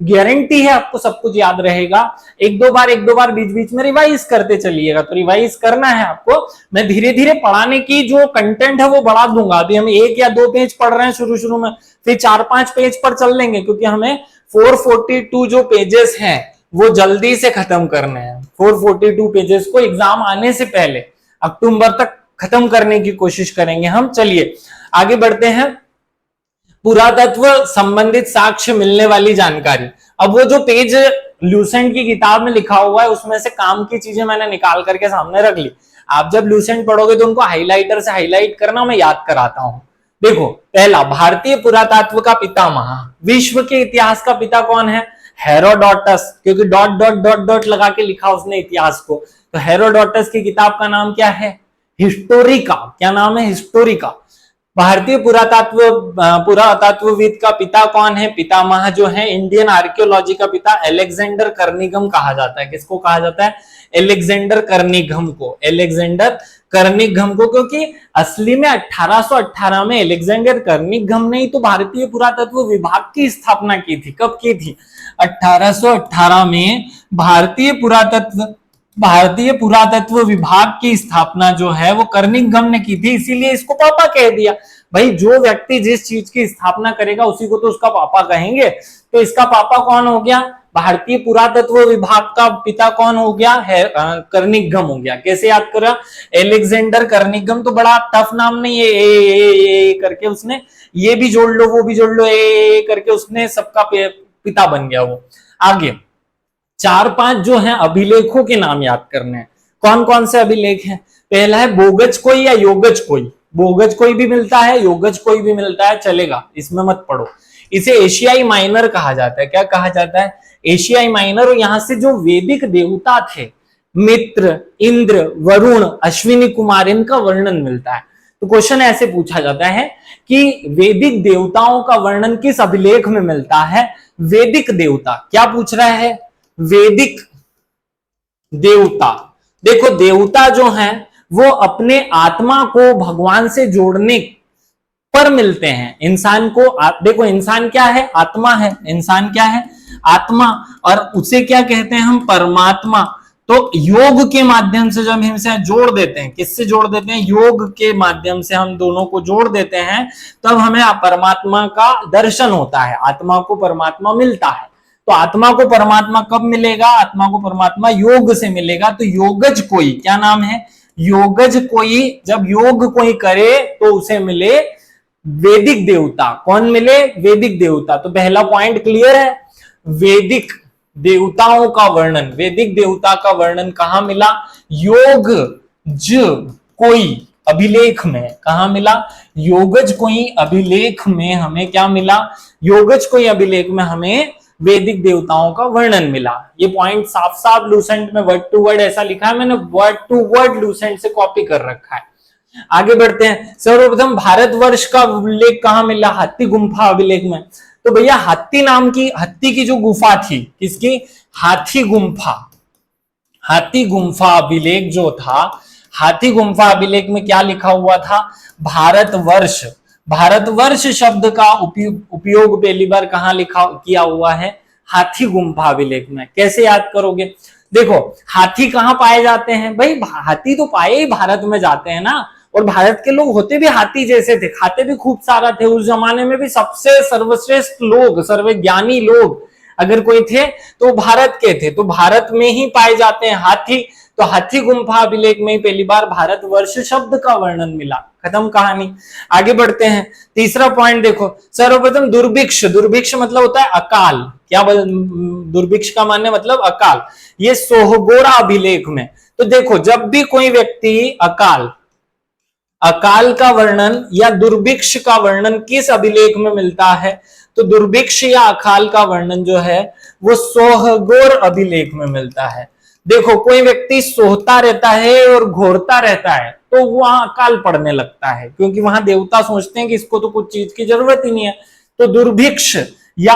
गारंटी है आपको सब कुछ याद रहेगा। एक दो बार बीच बीच में रिवाइज करते चलिएगा। तो रिवाइज करना है आपको। मैं धीरे धीरे पढ़ाने की जो कंटेंट है वो बढ़ा दूंगा। अभी हम 1 या 2 पेज पढ़ रहे हैं शुरू में, फिर 4-5 पेज पर चल लेंगे, क्योंकि हमें 442 जो पेजेस हैं वो जल्दी से खत्म करने हैं। 442 पेजेस को एग्जाम आने से पहले अक्टूबर तक खत्म करने की कोशिश करेंगे हम। चलिए आगे बढ़ते हैं। पुरातत्व संबंधित साक्ष्य मिलने वाली जानकारी। अब वो जो पेज लूसेंट की किताब में लिखा हुआ है उसमें से काम की चीजें मैंने निकाल करके सामने रख ली। आप जब लूसेंट पढ़ोगे तो उनको हाइलाइटर से हाईलाइट करना, मैं याद कराता हूं। देखो, पहला, भारतीय पुरातत्व का पितामह, विश्व के इतिहास का पिता कौन है? हेरोडोटस, क्योंकि डॉट डॉट डॉट डॉट लगा के लिखा उसने इतिहास को। तो हेरोडोटस की किताब का नाम क्या है? हिस्टोरिका। क्या नाम है? हिस्टोरिका। भारतीय पुरातत्वविद का पिता कौन है? पितामह जो है इंडियन आर्कियोलॉजी का पिता अलेक्जेंडर कर्निघम कहा जाता है। किसको कहा जाता है? अलेक्जेंडर कर्निघम को, क्योंकि असली में 1818 में अलेक्जेंडर कर्निघम ने ही तो भारतीय पुरातत्व विभाग की स्थापना की थी। कब की थी? 1818 में भारतीय पुरातत्व भारतीय पुरातत्व विभाग की स्थापना जो है वो कर्निघन ने की थी, इसीलिए इसको पापा कह दिया। भाई जो व्यक्ति जिस चीज की स्थापना करेगा उसी को तो उसका पापा कहेंगे, तो इसका पापा कौन हो गया? भारतीय पुरातत्व विभाग का पिता कौन हो गया है? कर्निघन हो गया। कैसे याद करा? Alexander Kernighan. तो बड़ा टफ नाम नहीं है, ए करके उसने ये भी जोड़ लो वो भी जोड़ लो, ए करके उसने सबका पिता बन गया वो। आगे 4-5 जो है अभिलेखों के नाम याद करने हैं। कौन कौन से अभिलेख हैं? पहला है बोगज कोई या योगज कोई। बोगज कोई भी मिलता है, योगज कोई भी मिलता है, चलेगा, इसमें मत पढ़ो। इसे एशियाई माइनर कहा जाता है। क्या कहा जाता है? एशियाई माइनर। और यहां से जो वैदिक देवता थे, मित्र, इंद्र, वरुण, अश्विनी कुमार, इनका वर्णन मिलता है। तो क्वेश्चन ऐसे पूछा जाता है कि वैदिक देवताओं का वर्णन किस अभिलेख में मिलता है? वैदिक देवता। क्या पूछ रहा है? वैदिक देवता। देखो देवता जो हैं वो अपने आत्मा को भगवान से जोड़ने पर मिलते हैं। इंसान को देखो इंसान क्या है? आत्मा है। इंसान क्या है? आत्मा। और उसे क्या कहते हैं हम? परमात्मा। तो योग के माध्यम से जब हम इसे जोड़ देते हैं, किससे जोड़ देते हैं? योग के माध्यम से हम दोनों को जोड़ देते हैं, तब हमें परमात्मा का दर्शन होता है, आत्मा को परमात्मा मिलता है। तो आत्मा को परमात्मा कब मिलेगा? आत्मा को परमात्मा योग से मिलेगा। तो योगज कोई, क्या नाम है? योगज कोई। जब योग कोई करे तो उसे मिले वैदिक देवता। कौन मिले? वैदिक देवता। तो पहला पॉइंट क्लियर है। वैदिक देवताओं का वर्णन, वैदिक देवता का वर्णन कहां मिला? योगज कोई अभिलेख में। कहां मिला? योगज कोई अभिलेख में हमें क्या मिला? योगज कोई अभिलेख में हमें वैदिक देवताओं का वर्णन मिला। ये पॉइंट साफ साफ लूसेंट में वर्ड टू वर्ड ऐसा लिखा है, मैंने वर्ड टू वर्ड लूसेंट से कॉपी कर रखा है। आगे बढ़ते हैं। सर्वप्रथम भारतवर्ष का अभिलेख कहां मिला? हाथी गुम्फा अभिलेख में। तो भैया हाथी नाम की, हाथी की जो गुफा थी, किसकी? हाथी गुम्फा। हाथी गुम्फा अभिलेख जो था, हाथी गुम्फा अभिलेख में क्या लिखा हुआ था? भारतवर्ष। भारतवर्ष शब्द का उपयोग पहली बार कहां लिखा किया हुआ है? हाथी गुम्फा अभिलेख में। कैसे याद करोगे? देखो हाथी कहां पाए जाते हैं? भाई हाथी तो पाए ही भारत में जाते हैं ना। और भारत के लोग होते भी हाथी जैसे थे, खाते भी खूब सारा थे। उस जमाने में भी सबसे सर्वश्रेष्ठ लोग, सर्वज्ञानी लोग अगर कोई थे तो भारत के थे। तो भारत में ही पाए जाते हैं हाथी। तो हाथी गुम्फा अभिलेख में पहली बार भारतवर्ष शब्द का वर्णन मिला। खत्म कहानी। आगे बढ़ते हैं। तीसरा पॉइंट देखो। सर्वप्रथम दुर्भिक्ष। दुर्भिक्ष मतलब होता है अकाल। क्या दुर्भिक्ष का माने मतलब अकाल। ये सोहगोरा अभिलेख में। तो देखो जब भी कोई व्यक्ति अकाल का वर्णन या दुर्भिक्ष का वर्णन किस अभिलेख में मिलता है? तो दुर्भिक्ष या अकाल का वर्णन जो है वो सोहगोर अभिलेख में मिलता है। देखो कोई व्यक्ति सोता रहता है और घोरता रहता है तो वहां अकाल पड़ने लगता है, क्योंकि वहां देवता सोचते हैं कि इसको तो कुछ चीज की जरूरत ही नहीं है। तो दुर्भिक्ष या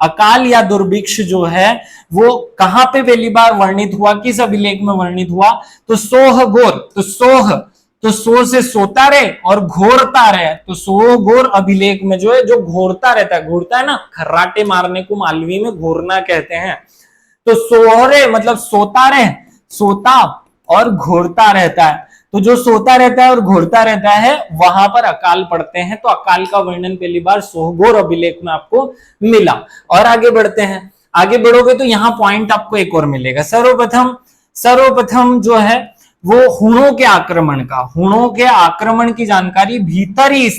अकाल या दुर्भिक्ष जो है वो कहां पे पहली बार वर्णित हुआ? किस अभिलेख में वर्णित हुआ? तो सोहगोर। तो सो से सोता रहे और घोरता रहे। तो सोहगोर अभिलेख में जो है, जो घोरता रहता है, घोरता है ना, खर्राटे मारने को मालवी में घोरना कहते हैं। तो सोहरे मतलब सोता रहे, सोता और घोरता रहता है। तो जो सोता रहता है और घोरता रहता है वहां पर अकाल पड़ते हैं। तो अकाल का वर्णन पहली बार सोहगोर अभिलेख में आपको मिला। और आगे बढ़ते हैं। आगे बढ़ोगे तो यहाँ पॉइंट आपको एक और मिलेगा। सर्वप्रथम जो है वो हुणों के आक्रमण की जानकारी भीतरी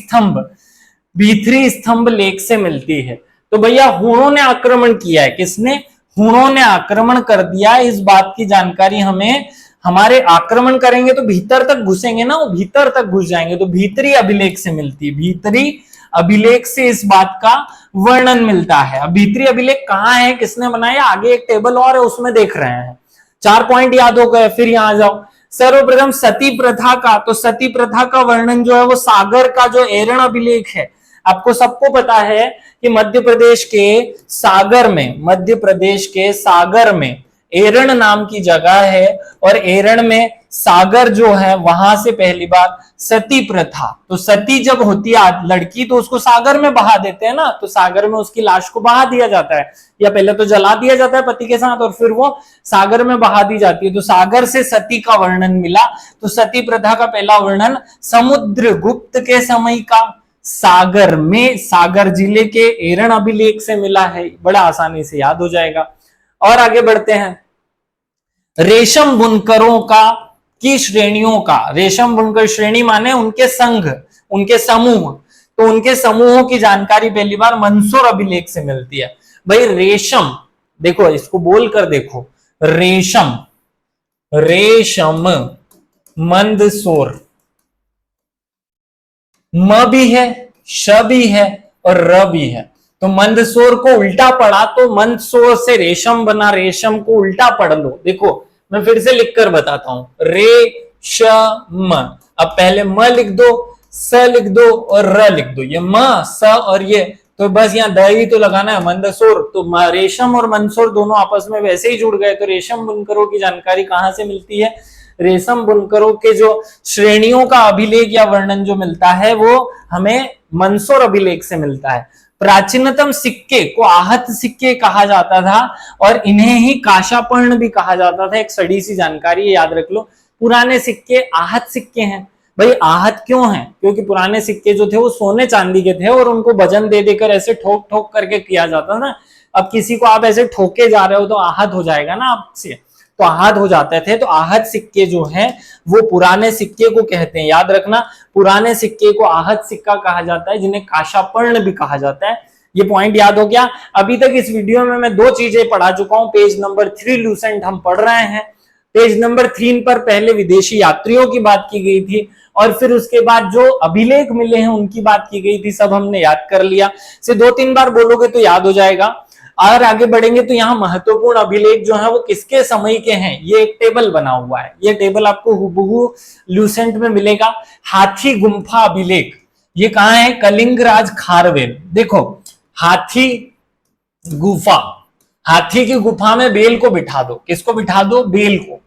स्तंभ लेख से मिलती है। तो भैया हुणों ने आक्रमण किया है। किसने? हुणों ने आक्रमण कर दिया। इस बात की जानकारी हमें, हमारे आक्रमण करेंगे तो भीतर तक घुसेंगे ना, वो भीतर तक घुस जाएंगे, तो भीतरी अभिलेख से मिलती है। भीतरी अभिलेख से इस बात का वर्णन मिलता है। अब भीतरी अभिलेख कहाँ है, किसने बनाया? आगे एक टेबल और है उसमें देख रहे हैं। 4 पॉइंट याद हो गए। फिर यहां जाओ। सर्वप्रथम सती प्रथा का। तो सती प्रथा का वर्णन जो है वो सागर का जो एरण अभिलेख है। आपको सबको पता है कि मध्य प्रदेश के सागर में एरण नाम की जगह है और एरण में सागर जो है वहां से पहली बार सती प्रथा, तो सती जब होती है लड़की तो उसको सागर में बहा देते हैं ना, तो सागर में उसकी लाश को बहा दिया जाता है, या पहले तो जला दिया जाता है पति के साथ और फिर वो सागर में बहा दी जाती है, तो सागर से सती का वर्णन मिला। तो सती प्रथा का पहला वर्णन समुद्रगुप्त के समय का सागर में, सागर जिले के एरण अभिलेख से मिला है, बड़ा आसानी से याद हो जाएगा। और आगे बढ़ते हैं, रेशम बुनकरों का की श्रेणियों का, रेशम बुनकर श्रेणी माने उनके संघ, उनके समूह, तो उनके समूहों की जानकारी पहली बार मंदसौर अभिलेख से मिलती है। भाई रेशम, देखो इसको बोलकर देखो, रेशम, रेशम मंदसौर, म भी है, श भी है और र भी है, तो मंदसौर को उल्टा पढ़ा तो मंदसौर से रेशम बना, रेशम को उल्टा पढ़ लो। देखो मैं फिर से लिखकर बताता हूं, रेशम, अब पहले म लिख दो, स लिख दो और र लिख दो, ये म स और ये, तो बस यहाँ द ही तो लगाना है, मंदसौर, तो रेशम और मंदसौर दोनों आपस में वैसे ही जुड़ गए, तो रेशम बुनकरों की जानकारी कहां से मिलती है, रेशम बुनकरों के जो श्रेणियों का अभिलेख या वर्णन जो मिलता है वो हमें मंदसौर अभिलेख से मिलता है। प्राचीनतम सिक्के को आहत सिक्के कहा जाता था और इन्हें ही काशापर्ण भी कहा जाता था, एक सड़ी सी जानकारी याद रख लो। पुराने सिक्के आहत सिक्के हैं। भाई आहत क्यों हैं? क्योंकि पुराने सिक्के जो थे वो सोने चांदी के थे और उनको वजन दे देकर ऐसे ठोक ठोक करके किया जाता ना। अब किसी को आप ऐसे ठोके जा रहे हो तो आहत हो जाएगा ना आपसे, तो आहत हो जाते थे। तो आहत सिक्के जो हैं वो पुराने सिक्के को कहते हैं, याद रखना, पुराने सिक्के को आहत सिक्का कहा जाता है, जिन्हें काशापर्ण भी कहा जाता है। ये पॉइंट याद हो गया। अभी तक इस वीडियो में मैं दो चीजें पढ़ा चुका हूं। पेज नंबर 3 लूसेंट हम पढ़ रहे हैं, पेज नंबर 3 पर पहले विदेशी यात्रियों की बात की गई थी और फिर उसके बाद जो अभिलेख मिले हैं उनकी बात की गई थी, सब हमने याद कर लिया। से 2-3 बार बोलोगे तो याद हो जाएगा। और आगे बढ़ेंगे तो यहाँ महत्वपूर्ण अभिलेख जो है वो किसके समय के हैं, ये एक टेबल बना हुआ है। ये टेबल आपको हुबहू लूसेंट में मिलेगा। हाथी गुम्फा अभिलेख, ये कहाँ है? कलिंगराज खारवेल। देखो हाथी गुफा, हाथी की गुफा में बेल को बिठा दो। किसको बिठा दो? बेल को।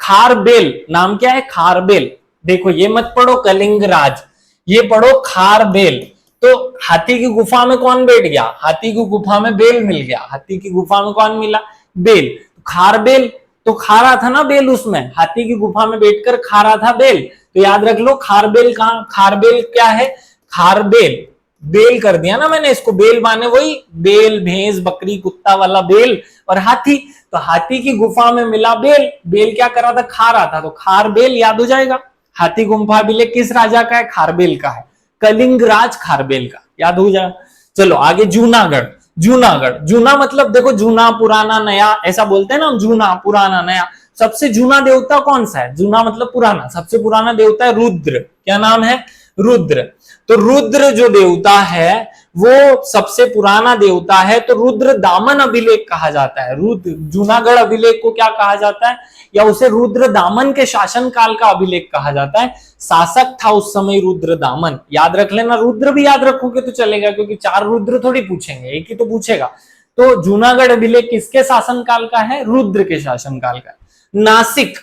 खारबेल, नाम क्या है? खारबेल। देखो ये मत पढ़ो कलिंगराज, ये पढ़ो खारबेल। तो हाथी की गुफा में कौन बैठ गया? हाथी की गुफा में बेल मिल गया। हाथी की गुफा में कौन मिला? बेल। खारबेल, तो खा रहा था ना बेल, उसमें हाथी की गुफा में बैठकर खा रहा था बेल, तो याद रख लो खारबेल कहां, खारबेल क्या है? खारबेल, बेल कर दिया ना मैंने इसको। बेल माने वही बेल, भैंस, बकरी, कुत्ता वाला बेल, और हाथी, तो हाथी की गुफा में मिला बेल। बेल क्या कर रहा था? खा रहा था, तो खारबेल याद हो जाएगा। हाथी गुफा अभिलेख किस राजा का है? खारबेल का है, कलिंगराज खारबेल का, याद हो जाए। चलो आगे, जूनागढ़। जूनागढ़, जूना मतलब देखो जूना, पुराना, नया, ऐसा बोलते हैं ना हम, जूना, पुराना, नया। सबसे जूना देवता कौन सा है? जूना मतलब पुराना, सबसे पुराना देवता है रुद्र। क्या नाम है? रुद्र। तो रुद्र जो देवता है वो सबसे पुराना देवता है, तो रुद्र दामन अभिलेख कहा जाता है। रुद्र जूनागढ़ अभिलेख को क्या कहा जाता है? या उसे रुद्र दामन के शासन काल का अभिलेख कहा जाता है। शासक था उस समय रुद्र दामन, याद रख लेना। रुद्र भी याद रखोगे तो चलेगा, क्योंकि 4 रुद्र थोड़ी पूछेंगे, एक ही तो पूछेगा। तो जूनागढ़ अभिलेख किसके शासन काल का है? रुद्र के शासन काल का। नासिक,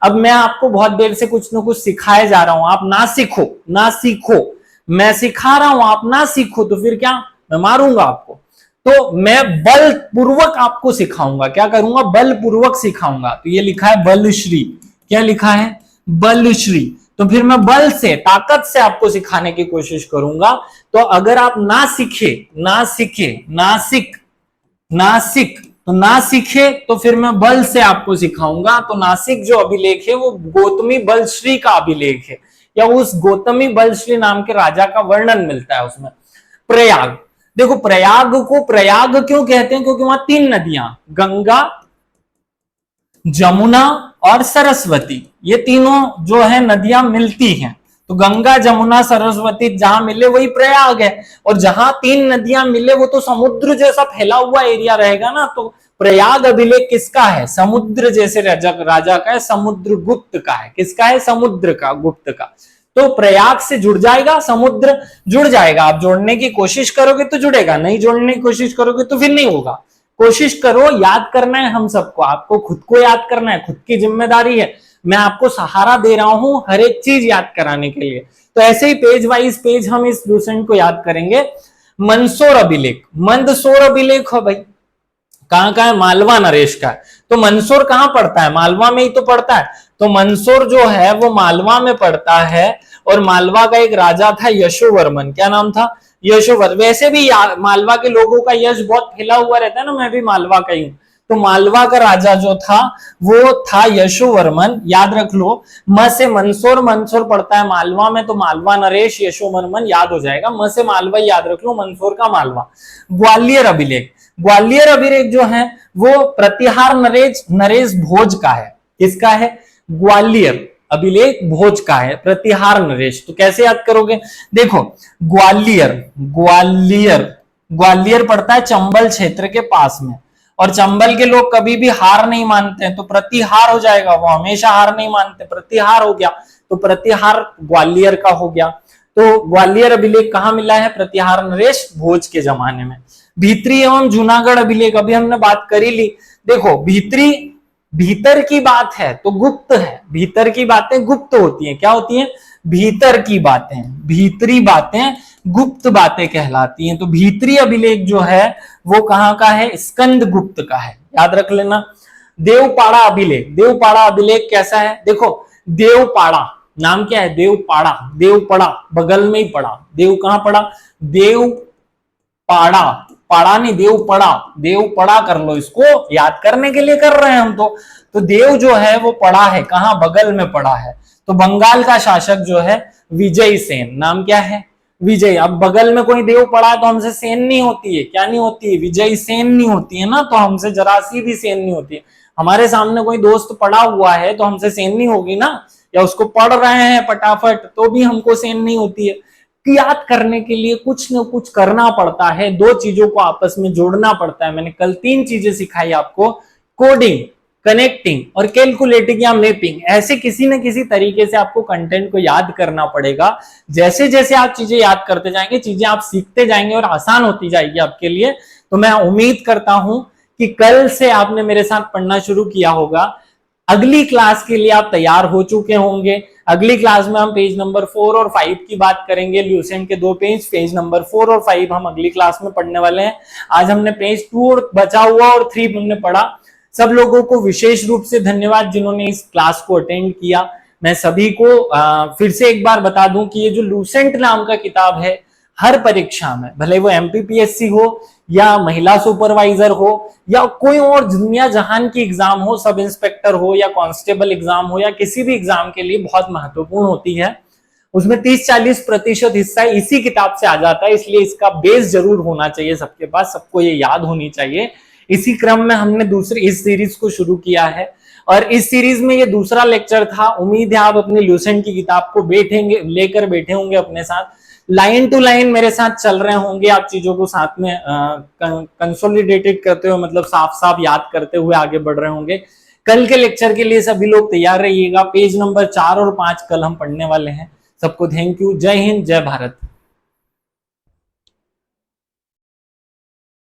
अब मैं आपको बहुत देर से कुछ ना कुछ सिखाए जा रहा हूं, आप ना सीखो, ना सीखो। मैं सिखा रहा हूं, आप ना सीखो तो फिर क्या? मैं मारूंगा आपको। तो मैं बलपूर्वक आपको सिखाऊंगा। क्या करूंगा? बलपूर्वक सिखाऊंगा। तो ये लिखा है बलश्री। क्या लिखा है? बलश्री। तो फिर मैं बल से, ताकत से आपको सिखाने की कोशिश करूंगा। तो अगर आप ना सीखे, ना सीखे, नासिक, नासिक, तो ना सीखे तो फिर मैं बल से आपको सिखाऊंगा। तो नासिक जो अभिलेख है वो गौतमी बलश्री का अभिलेख है, या उस गौतमी बलश्री नाम के राजा का वर्णन मिलता है उसमें। प्रयाग, देखो प्रयाग को प्रयाग क्यों कहते हैं? क्योंकि वहां 3 नदियां, गंगा, जमुना और सरस्वती, ये तीनों जो है नदियां मिलती हैं। तो गंगा, जमुना, सरस्वती जहां मिले वही प्रयाग है। और जहां 3 नदियां मिले वो तो समुद्र जैसा फैला हुआ एरिया रहेगा ना। तो प्रयाग अभिलेख किसका है? समुद्र जैसे राजा का है, समुद्रगुप्त का है। किसका है? समुद्र का, गुप्त का। तो प्रयाग से जुड़ जाएगा, समुद्र जुड़ जाएगा। आप जोड़ने की कोशिश करोगे तो जुड़ेगा, नहीं जोड़ने की कोशिश करोगे तो फिर नहीं होगा। कोशिश करो, याद करना है हम सबको, आपको खुद को याद करना है, खुद की जिम्मेदारी है। मैं आपको सहारा दे रहा हूं हर एक चीज याद कराने के लिए। तो ऐसे ही पेज वाइज पेज हम इस लूसेंट को याद करेंगे। मंदसौर अभिलेख, मंदसौर अभिलेख हो भाई, कहां का है? मालवा नरेश का है। तो मंदसौर कहां पड़ता है? मालवा में ही तो पड़ता है। तो मंदसौर जो है वो मालवा में पड़ता है, और मालवा का एक राजा था यशोवर्मन, क्या नाम था? यशोवर। वैसे भी मालवा के लोगों का यश बहुत फैला हुआ रहता है ना, मैं भी मालवा का ही हूं। तो मालवा का राजा जो था वो था यशोवर्मन, याद रख लो। म से मंदसौर, मंदसौर पड़ता है मालवा में, तो मालवा नरेश यशोवर्मन याद हो जाएगा। म से मालवा याद रख लो, मंदसौर का मालवा। ग्वालियर अभिलेख, ग्वालियर अभिलेख जो है वो प्रतिहार नरेश नरेश भोज का है। किसका है? ग्वालियर अभिलेख भोज का है, प्रतिहार नरेश। तो कैसे याद करोगे? देखो ग्वालियर, ग्वालियर, ग्वालियर पड़ता है चंबल क्षेत्र के पास में, और चंबल के लोग कभी भी हार नहीं मानते हैं, तो प्रतिहार हो जाएगा। वो हमेशा हार नहीं मानते, प्रतिहार हो गया। तो प्रतिहार ग्वालियर का हो गया। तो ग्वालियर अभिलेख कहां मिला है? प्रतिहार नरेश भोज के जमाने में। भीतरी एवं जूनागढ़ अभिलेख अभी हमने बात कर ही ली। देखो भीतरी, भीतर की बात है तो गुप्त है, भीतर की बातें गुप्त होती हैं। क्या होती हैं? भीतर की बातें, भीतरी बातें गुप्त बातें कहलाती हैं। तो भीतरी अभिलेख जो है वो कहां का है? स्कंद गुप्त का है, याद रख लेना। देवपाड़ा अभिलेख, देवपाड़ा अभिलेख कैसा है? देखो देवपाड़ा नाम क्या है? देवपाड़ा, देवपड़ा बगल में ही पड़ा। देव कहां पड़ा? देवपाड़ा, पाड़ा नहीं, देवपड़ा, देवपड़ा कर लो, इसको याद करने के लिए कर रहे हैं हम तो देव जो है वो पड़ा है, कहां? बगल में पड़ा है। तो बंगाल का शासक जो है विजय सेन, नाम क्या है? विजय। अब बगल में कोई देव पड़ा है तो हमसे सेन नहीं होती है, क्या नहीं होती है? विजय सेन नहीं होती है ना, तो हमसे जरा सी भी सेन नहीं होती है। हमारे सामने कोई दोस्त पड़ा हुआ है तो हमसे सेन नहीं होगी ना, या उसको पढ़ रहे हैं फटाफट तो भी हमको सेन नहीं होती है। याद करने के लिए कुछ न कुछ करना पड़ता है, दो चीजों को आपस में जोड़ना पड़ता है। मैंने कल 3 चीजें सिखाई आपको, कोडिंग, कनेक्टिंग और कैलकुलेटिंग या मैपिंग। ऐसे किसी न किसी तरीके से आपको कंटेंट को याद करना पड़ेगा। जैसे जैसे आप चीजें याद करते जाएंगे, चीजें आप सीखते जाएंगे और आसान होती जाएगी आपके लिए। तो मैं उम्मीद करता हूं कि कल से आपने मेरे साथ पढ़ना शुरू किया होगा। अगली क्लास के लिए आप तैयार हो चुके होंगे। अगली क्लास में हम पेज नंबर 4 और 5 की बात करेंगे। ल्यूसेंट के 2 पेज नंबर 4 और 5 हम अगली क्लास में पढ़ने वाले हैं। आज हमने पेज 2 और बचा हुआ और 3 हमने पढ़ा। सब लोगों को विशेष रूप से धन्यवाद जिन्होंने इस क्लास को अटेंड किया। मैं सभी को फिर से एक बार बता दूं कि ये जो लूसेंट नाम का किताब है, हर परीक्षा में, भले वो एमपीपीएससी हो या महिला सुपरवाइजर हो या कोई और दुनिया जहान की एग्जाम हो, सब इंस्पेक्टर हो या कांस्टेबल एग्जाम हो या किसी भी एग्जाम के लिए बहुत महत्वपूर्ण होती है। उसमें 30-40% हिस्सा इसी किताब से आ जाता है, इसलिए इसका बेस जरूर होना चाहिए सबके पास, सबको ये याद होनी चाहिए। इसी क्रम में हमने दूसरी इस सीरीज को शुरू किया है और इस सीरीज में ये दूसरा लेक्चर था। उम्मीद है आप अपनी लूसेंट की किताब को लेकर बैठे होंगे अपने साथ, लाइन टू लाइन मेरे साथ चल रहे होंगे। आप चीजों को साथ में कंसोलिडेटेड करते हुए, मतलब साफ साफ याद करते हुए आगे बढ़ रहे होंगे। कल के लेक्चर के लिए सभी लोग तैयार रहिएगा। पेज नंबर 4 और 5 कल हम पढ़ने वाले हैं। सबको थैंक यू। जय हिंद, जय भारत।